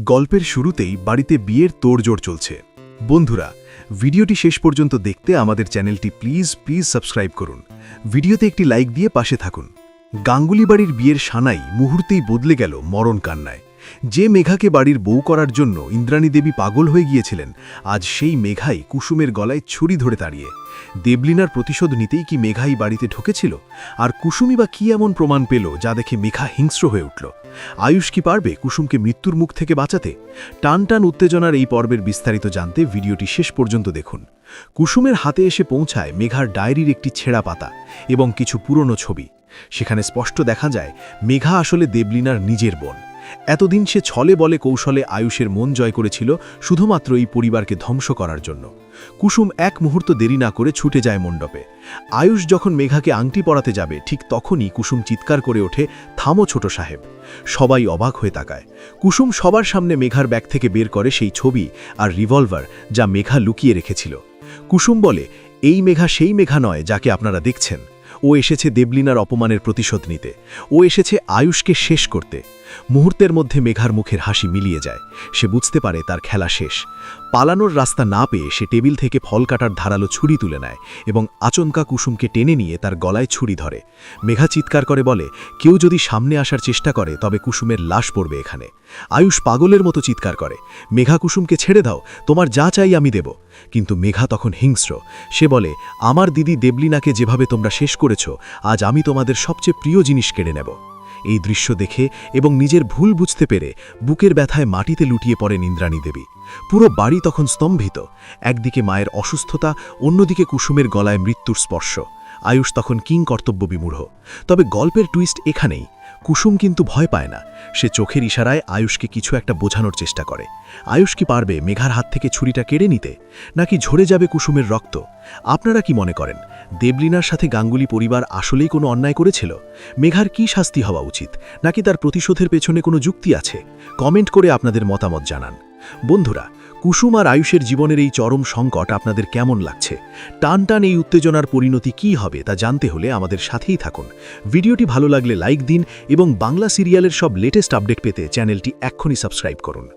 গল্পের শুরুতেই বাড়িতে বিয়ের তোড়জোড় চলছে। বন্ধুরা, ভিডিওটি শেষ পর্যন্ত দেখতে আমাদের চ্যানেলটি প্লিজ সাবস্ক্রাইব করুন। ভিডিওতে একটি লাইক দিয়ে পাশে থাকুন। গাঙ্গুলি বাড়ির বিয়ের সানাই মুহূর্তেই বদলে গেল মরণ কান্নায়। যে মেঘাকে বাড়ির বউ করার জন্য ইন্দ্রাণী দেবী পাগল হয়ে গিয়েছিলেন, আজ সেই মেঘাই কুসুমের গলায় ছুরি ধরে দাঁড়িয়ে। দেবলীনার প্রতিশোধ নিতেই কি মেঘাই বাড়িতে ঢুকেছিল? আর কুসুমই বা কি এমন প্রমাণ পেল যা দেখে মেঘা হিংস্র হয়ে উঠল? আয়ুষ কি পারবে কুসুমকে মৃত্যুর মুখ থেকে বাঁচাতে? টান টান উত্তেজনার এই পর্বের বিস্তারিত জানতে ভিডিওটি শেষ পর্যন্ত দেখুন। কুসুমের হাতে এসে পৌঁছায় মেঘার ডায়েরির একটি ছেঁড়া পাতা এবং কিছু পুরনো ছবি। সেখানে স্পষ্ট দেখা যায় মেঘা আসলে দেবলীনার নিজের বোন। এতদিন সে ছলে বলে কৌশলে আয়ুষের মন জয় করেছিল শুধুমাত্র এই পরিবারকে ধ্বংস করার জন্য। কুসুম এক মুহূর্ত দেরি না করে ছুটে যায় মণ্ডপে। আয়ুষ যখন মেঘাকে আংটি পরাতে যাবে ঠিক তখনই কুসুম চিৎকার করে ওঠে, থামো ছোট সাহেব। সবাই অবাক হয়ে তাকায়। কুসুম সবার সামনে মেঘার ব্যাগ থেকে বের করে সেই ছবি আর রিভলভার যা মেঘা লুকিয়ে রেখেছিল। কুসুম বলে, এই মেঘা সেই মেঘা নয় যাকে আপনারা দেখছেন। ও এসেছে দেবলীনার অপমানের প্রতিশোধ নিতে। ও এসেছে আয়ুষকে শেষ করতে। মুহূর্তের মধ্যে মেঘার মুখের হাসি মিলিয়ে যায়। সে বুঝতে পারে তার খেলা শেষ। পালানোর রাস্তা না পেয়ে সে টেবিল থেকে ফল কাটার ধারালো ছুরি তুলে নেয় এবং আচমকা কুসুমকে টেনে নিয়ে তার গলায় ছুরি ধরে। মেঘা চিৎকার করে বলে, কেউ যদি সামনে আসার চেষ্টা করে তবে কুসুমের লাশ পড়বে এখানে। আয়ুষ পাগলের মতো চিৎকার করে, মেঘা কুসুমকে ছেড়ে দাও, তোমার যা চাই আমি দেব। কিন্তু মেঘা তখন হিংস্র। সে বলে, আমার দিদি দেবলীনাকে যেভাবে তোমরা শেষ করেছ, আজ আমি তোমাদের সবচেয়ে প্রিয় জিনিস কেড়ে নেব। এই দৃশ্য দেখে এবং নিজের ভুল বুঝতে পেরে বুকের ব্যথায় মাটিতে লুটিয়ে পড়েন ইন্দ্রাণী দেবী। পুরো বাড়ি তখন স্তম্ভিত। একদিকে মায়ের অসুস্থতা, অন্যদিকে কুসুমের গলায় মৃত্যুর স্পর্শ। আয়ুষ তখন কিং কর্তব্য বিমূঢ়। তবে গল্পের টুইস্ট এখানেই। কুসুম কিন্তু ভয় পায় না। সে চোখের ইশারায় আয়ুষকে কিছু একটা বোঝানোর চেষ্টা করে। আয়ুষ কি পারবে মেঘার হাত থেকে ছুরিটা কেড়ে নিতে, নাকি ঝরে যাবে কুসুমের রক্ত? আপনারা কি মনে করেন, দেবলীনার সাথে গাঙ্গুলি পরিবার আসলেই কোনো অন্যায় করেছিল? মেঘার কি শাস্তি হওয়া উচিত, নাকি তার প্রতিশোধের পেছনে কোনো যুক্তি আছে? কমেন্ট করে আপনাদের মতামত জানান। বন্ধুরা, কুসুম আর আয়ুষের জীবনের এই চরম সংকট আপনাদের কেমন লাগছে? টান টান এই উত্তেজনার পরিণতি কী হবে তা জানতে হলে আমাদের সাথেই থাকুন। ভিডিওটি ভালো লাগলে লাইক দিন এবং বাংলা সিরিয়ালের সব লেটেস্ট আপডেট পেতে চ্যানেলটি এক্ষুনি সাবস্ক্রাইব করুন।